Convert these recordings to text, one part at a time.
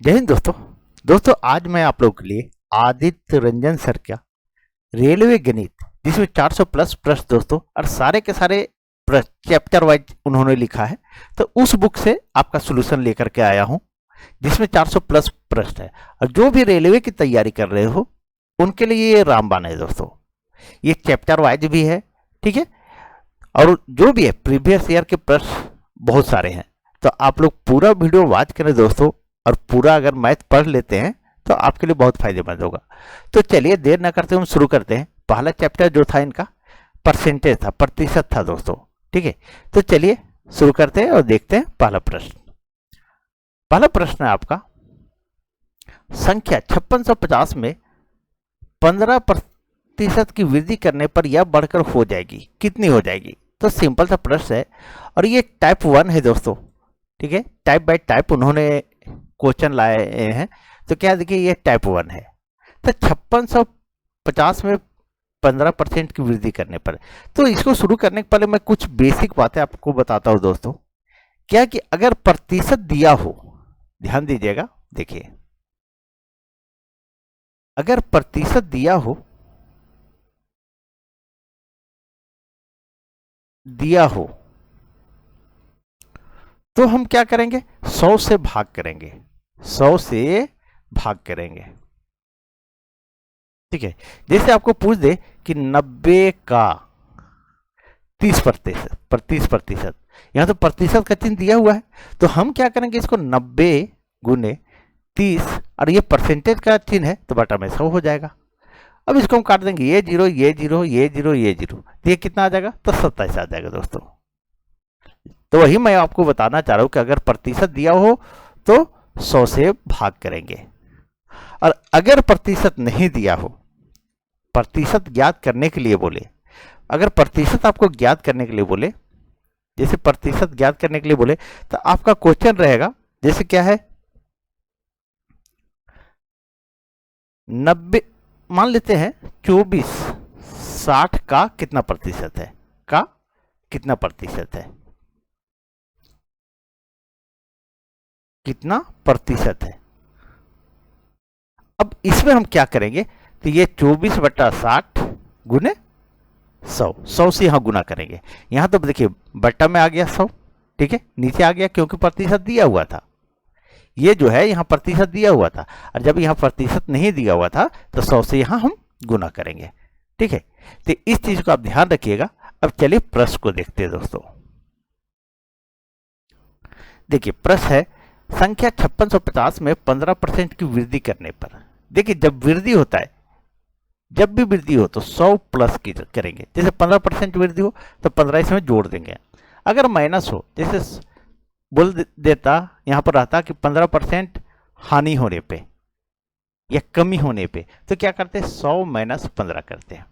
जय हिंद दोस्तों आज मैं आप लोगों के लिए आदित्य रंजन सर का रेलवे गणित जिसमें 400 प्लस प्रश्न दोस्तों और सारे के सारे चैप्टर वाइज उन्होंने लिखा है। तो उस बुक से आपका सॉल्यूशन लेकर के आया हूं जिसमें 400 प्लस प्रश्न है और जो भी रेलवे की तैयारी कर रहे हो उनके लिए ये रामबाण है दोस्तों। ये चैप्टर वाइज भी है, ठीक है, और जो भी है प्रीवियस ईयर के प्रश्न बहुत सारे हैं। तो आप लोग पूरा वीडियो वॉच करें दोस्तों और पूरा अगर मैथ पढ़ लेते हैं तो आपके लिए बहुत फायदेमंद होगा। तो चलिए देर ना करते हम शुरू करते हैं। पहला चैप्टर जो था इनका परसेंटेज था, प्रतिशत था दोस्तों, ठीक है। तो चलिए शुरू करते हैं और देखते हैं पहला प्रश्न। पहला प्रश्न है आपका, संख्या 5650 में 15% की वृद्धि करने पर यह बढ़कर हो जाएगी, कितनी हो जाएगी? तो सिंपल सा प्रश्न है और ये टाइप 1 है दोस्तों, ठीक है। टाइप बाय टाइप उन्होंने क्वेश्चन लाए हैं। तो क्या देखिए ये टाइप 1 है। तो 5650 में 15% की वृद्धि करने पर, तो इसको शुरू करने के पहले मैं कुछ बेसिक बातें आपको बताता हूं दोस्तों। क्या कि अगर प्रतिशत दिया हो, ध्यान दीजिएगा, देखिए अगर प्रतिशत दिया हो तो हम क्या करेंगे? 100 से भाग करेंगे, 100 से भाग करेंगे, ठीक है। जैसे आपको पूछ दे कि 90 का 30%, यहां तो प्रतिशत का चिन्ह दिया हुआ है। तो हम क्या करेंगे? इसको 90 गुने 30 और ये परसेंटेज का चिन्ह है तो बटा में 100 हो जाएगा। अब इसको हम काट देंगे, ये जीरो ये जीरो ये जीरो ये जीरो, तो ये कितना आ जाएगा? तो 27 आ जाएगा दोस्तों। तो वही मैं आपको बताना चाह रहा हूं कि अगर प्रतिशत दिया हो तो 100 से भाग करेंगे, और अगर प्रतिशत नहीं दिया हो, प्रतिशत ज्ञात करने के लिए बोले, अगर प्रतिशत आपको ज्ञात करने के लिए बोले, जैसे प्रतिशत ज्ञात करने के लिए बोले तो आपका क्वेश्चन रहेगा जैसे क्या है, 90 मान लेते हैं 24 60 का कितना प्रतिशत है, का कितना प्रतिशत है, कितना प्रतिशत है। अब इसमें हम क्या करेंगे? तो ये 24/60 गुने 100 से यहां गुना करेंगे। यहां तो देखिए बट्टा में आ गया 100, ठीक है, नीचे आ गया क्योंकि प्रतिशत दिया हुआ था। ये जो है यहां प्रतिशत दिया हुआ था, और जब यहां प्रतिशत नहीं दिया हुआ था तो 100 से यहां हम गुना करेंगे, ठीक है। तो इस चीज को आप ध्यान रखिएगा। अब चलिए प्रश्न को देखते हैं दोस्तों। देखिए प्रश्न है, संख्या 5650 में 15% की वृद्धि करने पर, देखिए जब वृद्धि होता है, जब भी वृद्धि हो तो 100 प्लस की करेंगे। जैसे 15% वृद्धि हो तो 15 इसमें जोड़ देंगे। अगर माइनस हो, जैसे बोल देता यहां पर रहता कि 15% हानि होने पे या कमी होने पे, तो क्या करते हैं? 100 माइनस 15 करते हैं।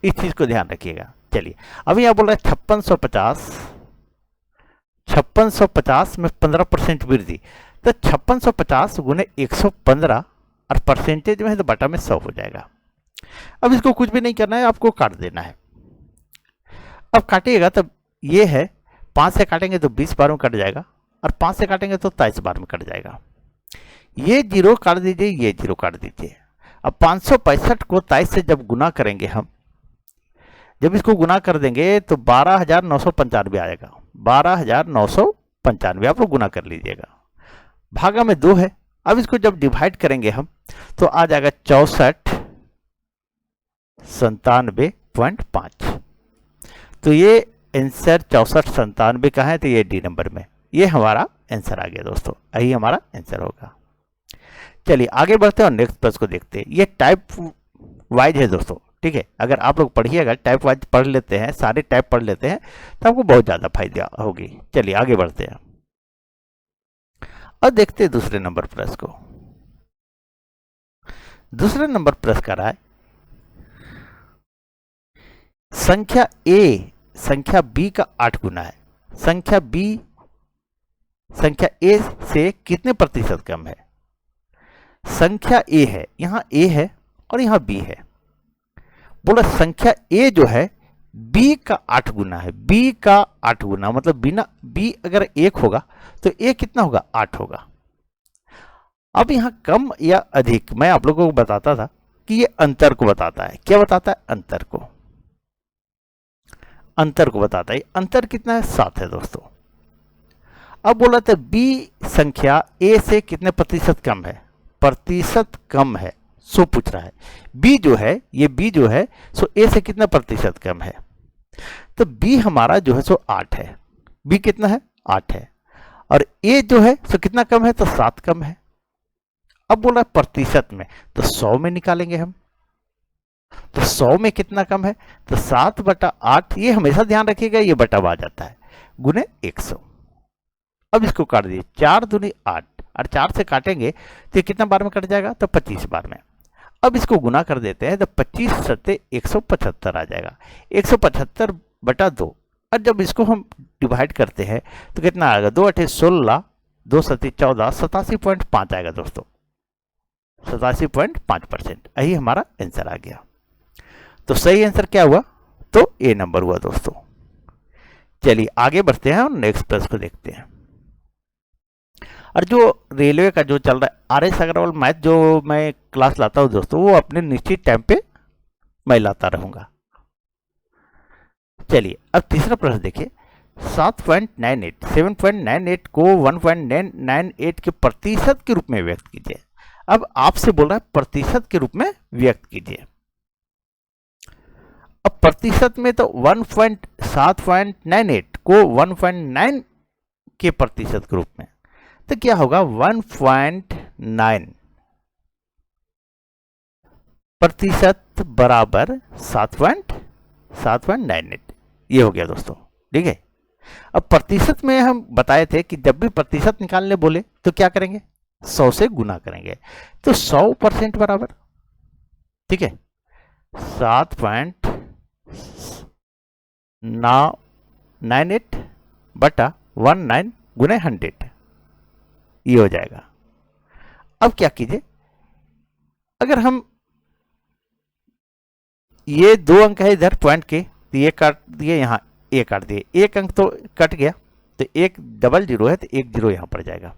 इस चीज को ध्यान रखिएगा। चलिए अब यहां बोल रहा है 5650 में 15% वृद्धि, तो 5650 गुने 115 और परसेंटेज में है तो बटा में 100 हो जाएगा। अब इसको कुछ भी नहीं करना है, आपको काट देना है। अब काटिएगा तब ये है 5 से काटेंगे तो 20 बार में कट जाएगा, और 5 से काटेंगे तो 23 बार में कट जाएगा। ये जीरो काट दीजिए, ये जीरो काट दीजिए। अब 565 को 23 से जब गुना करेंगे हम, जब इसको गुना कर देंगे तो 12,995 आएगा। 12,995 आप लोग गुना कर लीजिएगा, भागा में 2 है। अब इसको जब डिवाइड करेंगे हम तो आ जाएगा 6497.5। तो ये आंसर 6497 का है, तो ये डी नंबर में ये हमारा आंसर आ गया दोस्तों, यही हमारा आंसर होगा। चलिए आगे बढ़ते हैं और नेक्स्ट प्रश्न को देखते हैं। ये टाइप वाइज है दोस्तों, ठीक है। अगर आप लोग पढ़िएगा, टाइप वाइज पढ़ लेते हैं, सारे टाइप पढ़ लेते हैं तो आपको बहुत ज्यादा फायदा होगी। चलिए आगे बढ़ते हैं और देखते हैं दूसरे नंबर प्रश्न को। दूसरे नंबर प्रश्न का रहा है, संख्या ए संख्या बी का 8 गुना है। संख्या ए से कितने प्रतिशत कम है? संख्या ए है, यहां ए है और यहां बी है। बोला संख्या ए जो है बी का 8 गुना है। बी का 8 गुना मतलब बिना बी अगर 1 होगा तो ए कितना होगा? 8 होगा। अब यहाँ कम या अधिक मैं आप लोगों को बताता था कि ये अंतर को बताता है। क्या बताता है? अंतर को। अंतर को बताता है। अंतर कितना है? 7 है दोस्तों। अब बोला था बी संख्या ए से कितने प्रतिशत कम है? प्रतिशत कम है, सो पूछ रहा है। बी जो है, ये बी जो है सो ए से कितना प्रतिशत कम है? तो बी हमारा जो है सो 8 है। बी कितना है? 8 है। और ए जो है सो कितना कम है? तो 7 कम है। अब बोल रहा है प्रतिशत में, तो 100 में निकालेंगे हम। तो 100 में कितना कम है? तो 7/8, ये हमेशा ध्यान रखिएगा ये बटा आ जाता है, गुने 100। अब इसको काट दीजिए, 4 दूनी 8, और 4 से काटेंगे तो ये कितना बार में कट जाएगा? तो 25 बार में। अब इसको गुना कर देते हैं तो 25 सत्ते 175 आ जाएगा। 175/2। और जब इसको हम डिवाइड करते हैं तो कितना आएगा? 2 8 16, 2 7 14, 87.5 आएगा दोस्तों। 87.5%। यही हमारा आंसर आ गया। तो सही आंसर क्या हुआ? तो ए नंबर हुआ दोस्तों। चलिए आगे बढ़ते हैं और नेक्स्ट प्रश्न को देखते हैं। और जो रेलवे का जो चल रहा है आर.एस. अग्रवाल मैथ जो मैं क्लास लाता हूं दोस्तों, वो अपने निश्चित टाइम पे मैं लाता रहूंगा। चलिए अब तीसरा प्रश्न देखिए। 7.98 को 1.98 के प्रतिशत के रूप में व्यक्त कीजिए। अब आपसे बोल रहा है प्रतिशत के रूप में व्यक्त कीजिए। अब प्रतिशत में तो 7.98 को 1.9 के प्रतिशत के रूप में, तो क्या होगा? 1.9 प्रतिशत बराबर 7.98। ये हो गया दोस्तों, ठीक है। अब प्रतिशत में हम बताए थे कि जब भी प्रतिशत निकालने बोले तो क्या करेंगे? 100 से गुना करेंगे। तो 100% बराबर, ठीक है, 7.98 बटा 19 गुने 100, ये हो जाएगा। अब क्या कीजिए, अगर हम ये 2 अंक है इधर पॉइंट के, तो ये काट दिए, यहाँ ए काट दिए, एक अंक तो कट गया, तो एक डबल जीरो है तो एक जीरो यहां पर जाएगा।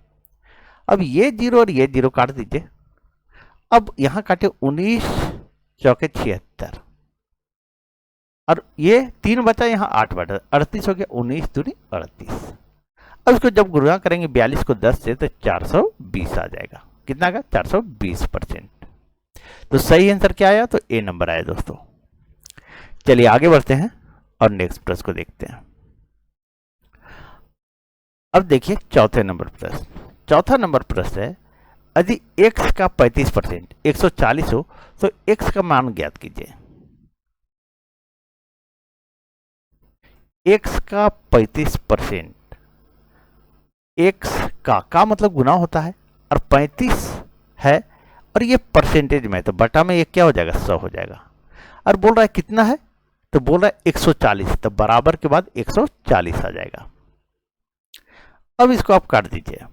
अब ये जीरो और ये जीरो काट दीजिए। अब यहां काटे 19 चौके 76, और ये 3 बचा, यहाँ 8 बचा, 38 हो गया। 19 दूनी 38। अब इसको जब गुणा करेंगे 42 को 10 से, तो 420 आ जाएगा। कितना आएगा? 420%। तो सही आंसर क्या आया? तो ए नंबर आया दोस्तों। चलिए आगे बढ़ते हैं और नेक्स्ट प्रश्न को देखते हैं। अब देखिए चौथे नंबर प्रश्न। चौथा नंबर प्रश्न है, यदि x का 35% 140 हो तो x का मान ज्ञात कीजिए। x का 35%, x का मतलब गुना होता है, और 35 है, और ये परसेंटेज में, तो बटा में ये क्या हो जाएगा? 100 हो जाएगा। और बोल रहा है कितना है? तो बोल रहा है 140, तो बराबर के बाद 140 आ जाएगा। अब इसको आप काट दीजिए,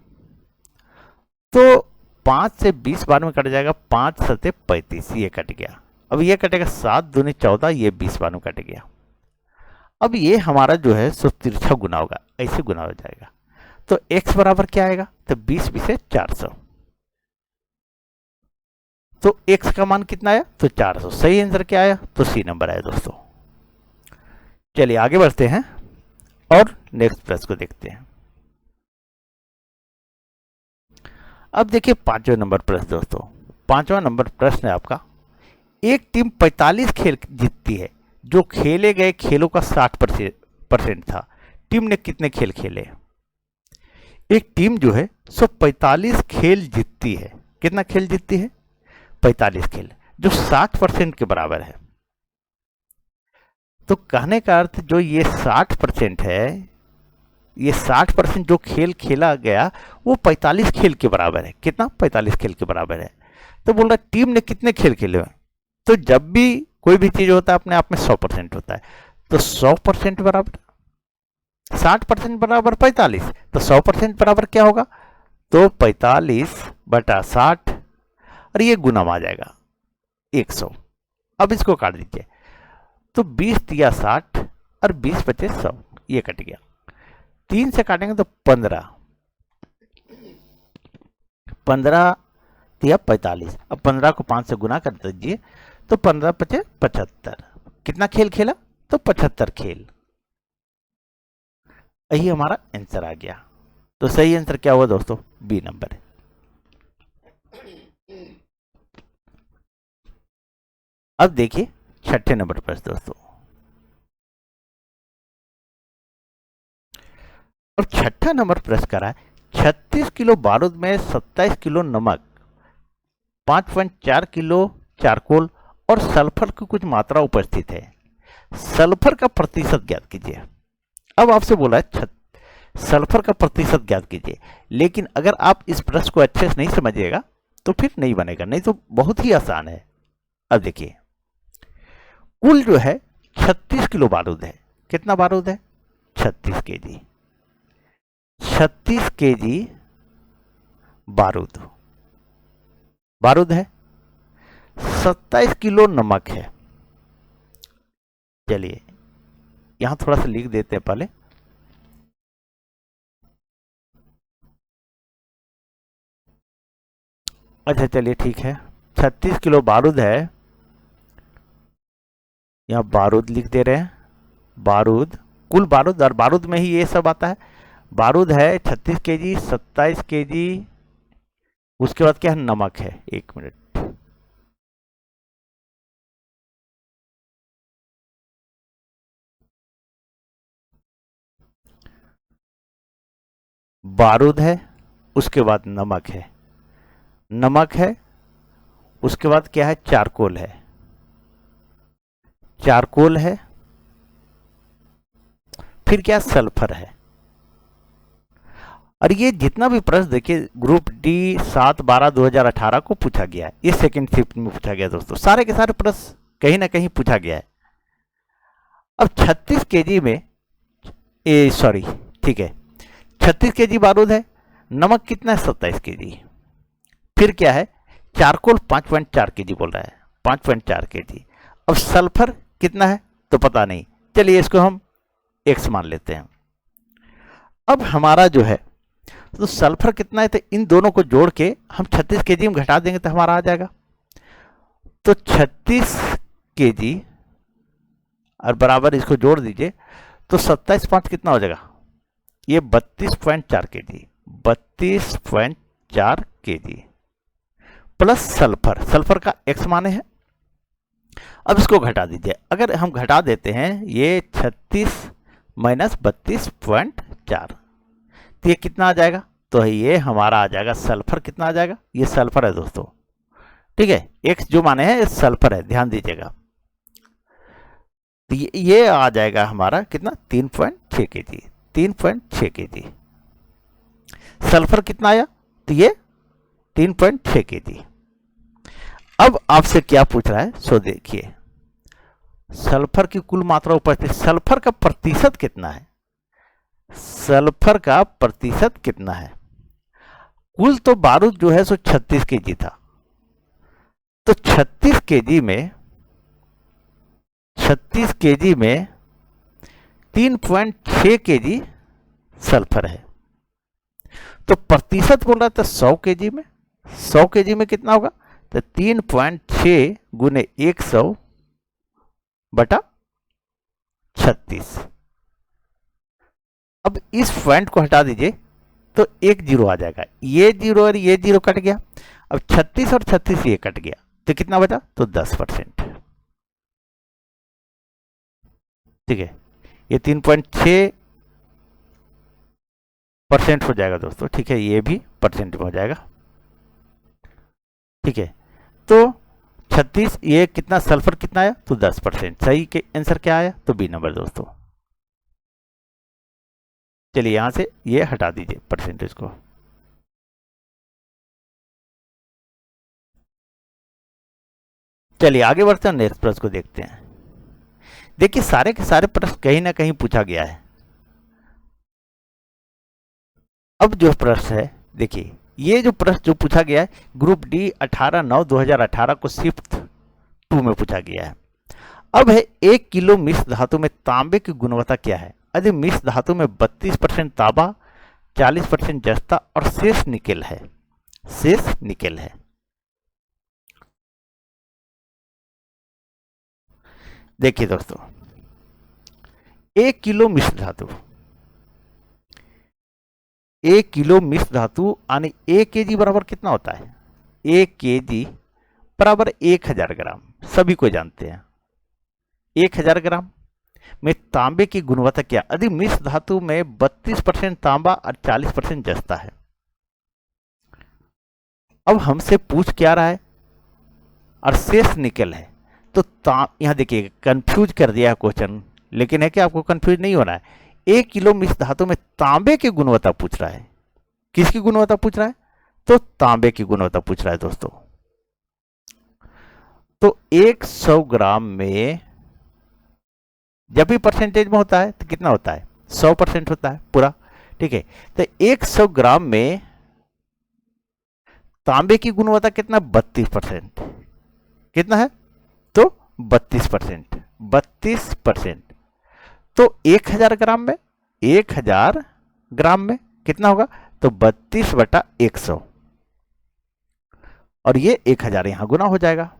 तो 5 से 20 बार में कट जाएगा। 5 सत्ते 35, ये कट गया। अब ये कटेगा 7 दूनी 14, ये 20 बार में कट गया। अब ये हमारा जो है सो तिरछा गुना होगा, ऐसे गुना हो जाएगा। तो x बराबर क्या आएगा? तो 20 से 400। तो x का मान कितना आया? तो 400। सही आंसर क्या आया? तो सी नंबर आया दोस्तों। चलिए आगे बढ़ते हैं और नेक्स्ट प्रश्न को देखते हैं। अब देखिए 5वां नंबर प्रश्न दोस्तों। 5वां नंबर प्रश्न है आपका, एक टीम 45 खेल जीतती है जो खेले गए खेलों का 60% था। टीम ने कितने खेल खेले? एक टीम जो है सो 45 खेल जीतती है। कितना खेल जीतती है? 45 खेल, जो 60% के बराबर है। तो कहने का अर्थ जो ये 60% है, ये 60% जो खेल खेला गया वो 45 खेल के बराबर है। कितना? 45 खेल के बराबर है। तो बोल रहा है टीम ने कितने खेल खेले हैं? तो जब भी कोई भी चीज होता है अपने आप में 100% होता है। तो 100% बराबर 60% बराबर 45, तो 100% बराबर क्या होगा? तो 45/60, और ये गुना आ जाएगा 100। अब इसको काट दीजिए, तो 20 दिया 60 और 20 बचे 100, ये कट गया। 3 से काटेंगे तो 15 दिया 45। अब 15 को 5 से गुना कर दीजिए तो 15 पचे 75। कितना खेल खेला? तो 75 खेल। यही हमारा आंसर आ गया। तो सही आंसर क्या हुआ दोस्तों? B number. अब देखिए छठे नंबर पर दोस्तों, और छठा नंबर प्रश्न करा है 36 किलो बारूद में 27 किलो नमक, 5.4 किलो चारकोल और सल्फर की कुछ मात्रा उपस्थित है। सल्फर का प्रतिशत ज्ञात कीजिए। अब आपसे बोला है सल्फर का प्रतिशत ज्ञात कीजिए, लेकिन अगर आप इस प्रश्न को अच्छे से नहीं समझिएगा तो फिर नहीं बनेगा, नहीं तो बहुत ही आसान है। अब देखिए कुल जो है 36 किलो बारूद है। कितना बारूद है? 36 केजी। 36 केजी बारूद है। 27 किलो नमक है। चलिए यहां थोड़ा सा लिख देते हैं पहले। अच्छा चलिए ठीक है, 36 किलो बारूद है। यहां बारूद लिख दे रहे हैं। बारूद, कुल बारूद, और बारूद में ही ये सब आता है। बारूद है 36 केजी, 27 केजी, उसके बाद क्या है? नमक है। एक मिनट, बारूद है, उसके बाद नमक है। नमक है, उसके बाद क्या है? चारकोल है। चारकोल है, फिर क्या? सल्फर है। और ये जितना भी प्रश्न देखिए ग्रुप डी 7/12/2018 को पूछा गया है, ये सेकंड शिफ्ट में पूछा गया दोस्तों। सारे के सारे प्रश्न कहीं ना कहीं पूछा गया है। अब 36 केजी में, सॉरी ठीक है, 36 केजी बारूद है, नमक कितना है? 27 केजी। फिर क्या है? चारकोल 5.4 केजी बोल रहा है, 5.4 केजी। अब सल्फर कितना है तो पता नहीं, चलिए इसको हम x मान लेते हैं। अब हमारा जो है तो सल्फर कितना है, तो इन दोनों को जोड़ के हम 36 केजी में घटा देंगे तो हमारा आ जाएगा। तो 36 केजी और बराबर इसको जोड़ दीजिए तो 27/5 कितना हो जाएगा? ये 32.4 KG. 32.4 KG plus sulphur, sulphur का x माने है। अब इसको घटा दीजिए। अगर हम घटा देते हैं ये 36 माइनस 32.4 तो ये कितना आ जाएगा? तो ये हमारा आ जाएगा सल्फर। कितना आ जाएगा? ये सल्फर है दोस्तों, ठीक है। x जो माने हैं सल्फर है, ध्यान दीजिएगा। तो ये आ जाएगा हमारा कितना? 3.6 केजी। 3.6 केजी। सल्फर कितना आया? तो ये 3.6 केजी। अब आपसे क्या पूछ रहा है सो देखिए, सल्फर की कुल मात्रा उपस्थित, सल्फर का प्रतिशत कितना है? सल्फर का प्रतिशत कितना है? कुल तो बारूद जो है सो 36 केजी था, तो 36 केजी में 3.6 केजी सल्फर है। तो प्रतिशत बोल रहा था 100 केजी में। 100 केजी में कितना होगा? तो 3.6 गुने 100 बटा 36। अब इस पॉइंट को हटा दीजिए तो एक जीरो आ जाएगा। ये जीरो और ये जीरो कट गया। अब 36 और 36 ये कट गया तो कितना बचा? तो 10%। ठीक है, ये 3.6% हो जाएगा दोस्तों। ठीक है, ये भी परसेंट में हो जाएगा। ठीक है, तो 36, ये कितना सल्फर कितना आया? तो 10%। सही के आंसर क्या आया? तो बी नंबर दोस्तों। चलिए यहां से ये हटा दीजिए परसेंटेज को। चलिए आगे बढ़ते हैं, नेक्स्ट प्रश्न को देखते हैं। देखिए सारे के सारे प्रश्न कहीं ना कहीं पूछा गया है। अब जो प्रश्न है देखिए, ये जो प्रश्न जो पूछा गया है ग्रुप डी 18/9/2018 को शिफ्ट 2 में पूछा गया है। अब है 1 किलो मिश्र धातु में तांबे की गुणवत्ता क्या है? यदि मिश्र धातु में 32% तांबा, 40% जस्ता और शेष निकेल है। शेष निकेल है। देखिए दोस्तों, 1 किलो मिश्र धातु, 1 किलो मिश्र धातु यानी 1 केजी बराबर कितना होता है? 1 केजी बराबर 1000 ग्राम, सभी को जानते हैं। 1000 ग्राम में तांबे की गुणवत्ता क्या? यदि मिश्र धातु में 32% तांबा और 40% जस्ता है। अब हमसे पूछ क्या रहा है? और शेष निकल है। तो यहां देखिए कंफ्यूज कर दिया क्वेश्चन, लेकिन है कि आपको कंफ्यूज नहीं होना है। 1 किलो मिश्र धातु में तांबे की गुणवत्ता पूछ रहा है। किसकी गुणवत्ता पूछ रहा है? तो तांबे की गुणवत्ता पूछ रहा है दोस्तों। तो 100 ग्राम में जब भी परसेंटेज में होता है तो कितना होता है? 100% होता है पूरा, ठीक है। तो 100 ग्राम में तांबे की गुणवत्ता कितना? 32%। कितना है? तो 32%। 32%। तो 1000 ग्राम में, 1000 ग्राम में कितना होगा? तो 32/100, और ये 1000 यहां गुना हो जाएगा।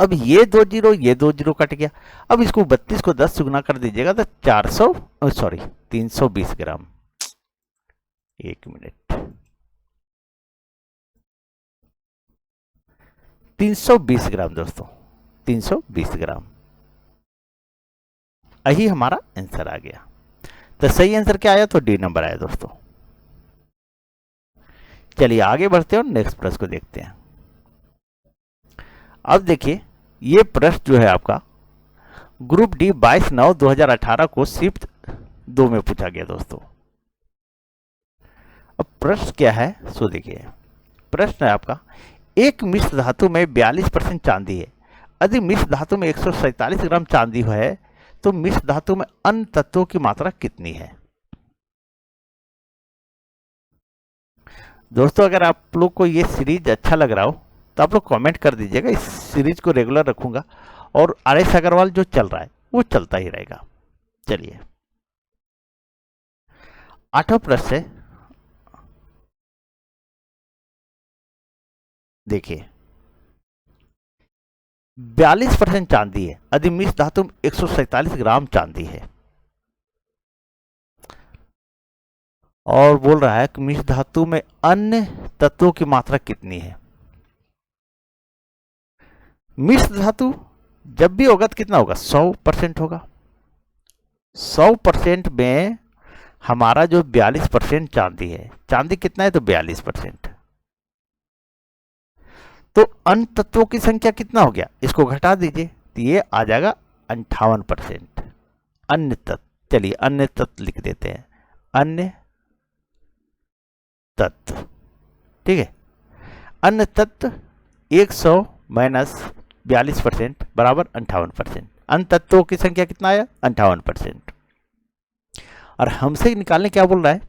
अब ये 2 जीरो कट गया। अब इसको 32 को 10 से गुना कर दीजिएगा तो 320 ग्राम। एक मिनट, 320 ग्राम दोस्तों, 320 ग्राम। यही हमारा आंसर आ गया। तो सही आंसर क्या आया? तो डी नंबर आया दोस्तों। चलिए आगे बढ़ते हैं और नेक्स्ट प्रश्न को देखते हैं। अब देखिए, ये प्रश्न जो है आपका ग्रुप डी 22/9/2018 को शिफ्ट 2 में पूछा गया दोस्तों। अब प्रश्न क्या है? सो देखिए, प्रश्न है आपका, एक मिश्र धातु में 42% चांदी है। यदि मिश्र धातु में 147 ग्राम चांदी है तो मिश्र धातु में अन्य तत्वों की मात्रा कितनी है? दोस्तों अगर आप लोग को ये सीरीज अच्छा लग रहा हो तो आप लोग कमेंट कर दीजिएगा। इस सीरीज को रेगुलर रखूंगा और आर.एस. अग्रवाल जो चल रहा है वो चलता ही रहेगा। चलिए 8वां प्रश्न है, देखिए 42% चांदी है। यदि मिश्र धातु में 147 ग्राम चांदी है और बोल रहा है कि मिश्र धातु में अन्य तत्वों की मात्रा कितनी है। मिश्र धातु जब भी होगा तो कितना होगा? 100% होगा। 100% में हमारा जो 42% चांदी है, चांदी कितना है? तो 42%। तो अन्य तत्वों की संख्या कितना हो गया? इसको घटा दीजिए तो ये आ जाएगा 58%। अन्य तत्व, चलिए अन्य तत्व लिख देते हैं, अन्य तत्व, ठीक है। अन्य तत्व 100 माइनस 42% बराबर 58%। अन्य तत्वों की संख्या कितना आया? 58%। और हमसे निकालने क्या बोल रहा है?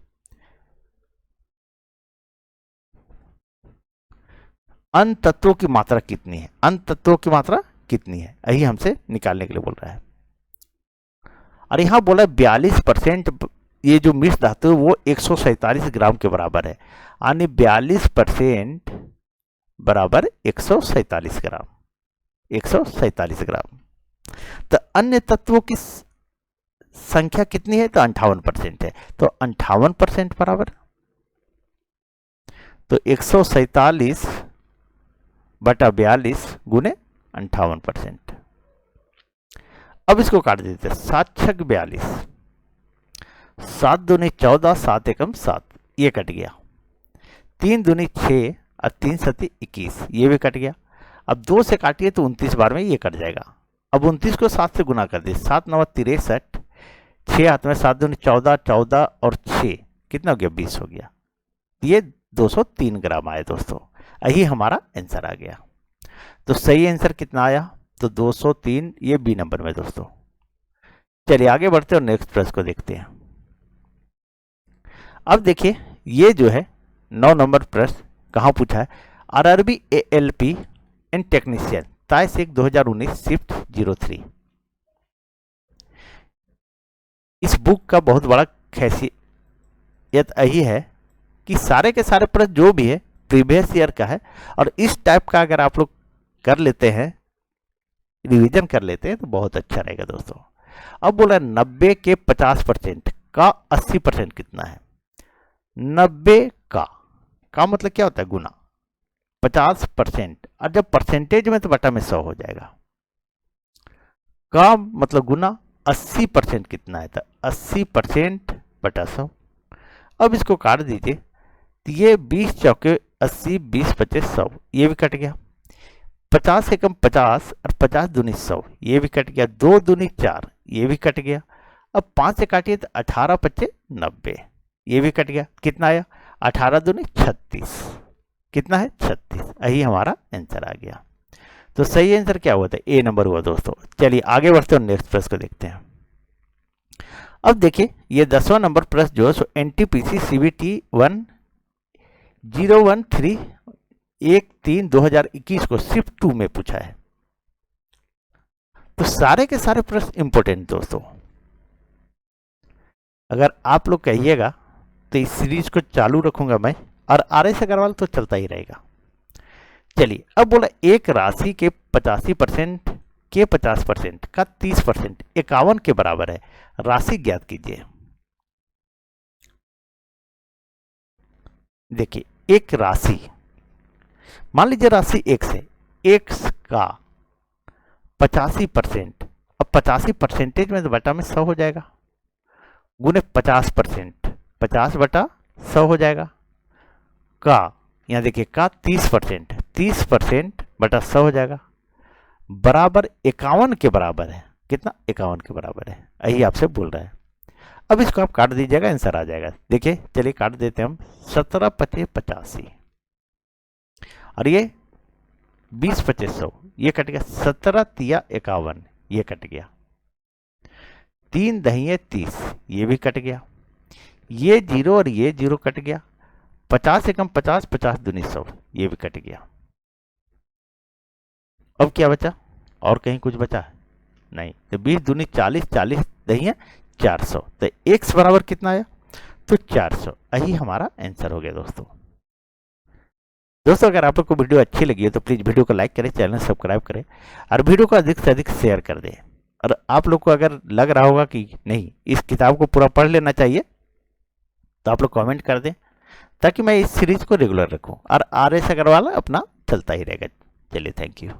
अन्य तत्वों की मात्रा कितनी है? अन्य तत्वों की मात्रा कितनी है, यही हमसे निकालने के लिए बोल रहा है। और यहां बोला 42%, ये जो मिश्र धातु है वो 147 ग्राम के बराबर है, यानी 42% बराबर 147 ग्राम। 147 ग्राम। तो अन्य तत्वों की संख्या कितनी है? तो 58% है। तो 58% बराबर, तो 147/42 गुने 58%। अब इसको काट देते हैं। 7×6 42, 7 दूनी 14, 7 एकम 7, ये कट गया। 3 दूनी 6 और 3 सती 21, ये भी कट गया। अब 2 से काटिए तो 29 बार में ये कट जाएगा। अब 29 को 7 से गुना कर दिए, 7 9 63, 6 हाथ में 7 दूनी 14, 14 और 6 कितना हो गया? 20 हो गया। ये 203 ग्राम आए दोस्तों। यही हमारा आंसर आ गया। तो सही आंसर कितना आया? तो 203, ये बी नंबर में दोस्तों। चलिए आगे बढ़ते और नेक्स्ट प्रश्न को देखते हैं। अब देखिए ये जो है 9 नंबर प्रश्न कहाँ पूछा है? आरआरबी एएलपी एंड टेक्नीशियन ताइसेक 2019 शिफ्ट 03। इस बुक का बहुत बड़ा खासियत यही है कि सारे के सारे प्रश्न जो भी है प्रीवियस ईयर का है, और इस टाइप का अगर आप लोग कर लेते हैं रिवीजन कर लेते हैं तो बहुत अच्छा रहेगा दोस्तों। अब बोला 90 के 50% का 80% कितना है। 90 का मतलब क्या होता है, गुना 50%, और जब परसेंटेज में तो बटा में 100 हो जाएगा। का मतलब गुना 80% कितना है, तो 80% बटा 100। अब इसको काट दीजिए, तो ये 20 चौके 80, 20 पचे 100, ये भी कट गया। 50 से कम 50 और 50 दूनी 100, ये भी कट गया। 2 दूनी 4, ये भी कट गया। अब 5 से काटिए तो 18 पचे 90, ये भी कट गया। कितना आया, 18 दूनी 36, कितना है 36। यही हमारा आंसर आ गया। तो सही आंसर क्या हुआ था, ए नंबर हुआ दोस्तों। चलिए आगे बढ़ते हैं, नेक्स्ट प्रश्न को देखते हैं। अब देखिए ये 10वां नंबर प्रश्न जो है एनटीपीसी सीबीटी 1013/2021 को शिफ्ट 2 में पूछा है। तो सारे के सारे प्रश्न इंपोर्टेंट दोस्तों। अगर आप लोग कहिएगा तो इस सीरीज को चालू रखूंगा मैं, और RS अग्रवाल तो चलता ही रहेगा। चलिए अब बोला एक राशि के 85% के 50% का 30% 51 के बराबर है, राशि ज्ञात कीजिए। देखिए एक राशि, मान लीजिए राशि x है, x का 85%, अब 85 परसेंटेज में तो बटा में 100 हो जाएगा, गुने 50%, 50 बटा 100 हो जाएगा। का यहाँ देखिए का 30%, 30% बटा 100 हो जाएगा, बराबर 51 के बराबर है। कितना, 51 के बराबर है, यही आपसे बोल रहा है। अब इसको आप काट दीजिएगा, आंसर आ जाएगा। देखिए चलिए काट देते हैं हम। 17 पचे 85 और ये 20 पचे 100, ये कट गया। 17 तिया 51, ये कट गया। 3 दहिये 30, ये भी कट गया। ये 0 और ये 0 कट गया। 50 से कम 50, 50 दूनी 100, ये भी कट गया। अब क्या बचा, और कहीं कुछ बचा नहीं। तो 20 दूनी 40, 40 दहिये 400, तो x बराबर कितना आया, तो 400। यही हमारा आंसर हो गया दोस्तों। दोस्तों अगर आप लोग को वीडियो अच्छी लगी है तो प्लीज़ वीडियो को लाइक करें, चैनल सब्सक्राइब करें, और वीडियो को अधिक से अधिक शेयर कर दें। और आप लोग को अगर लग रहा होगा कि नहीं इस किताब को पूरा पढ़ लेना चाहिए, तो आप लोग कमेंट कर दें, ताकि मैं इस सीरीज को रेगुलर रखूं, और RS अग्रवाल अपना चलता ही रहेगा। चलिए थैंक यू।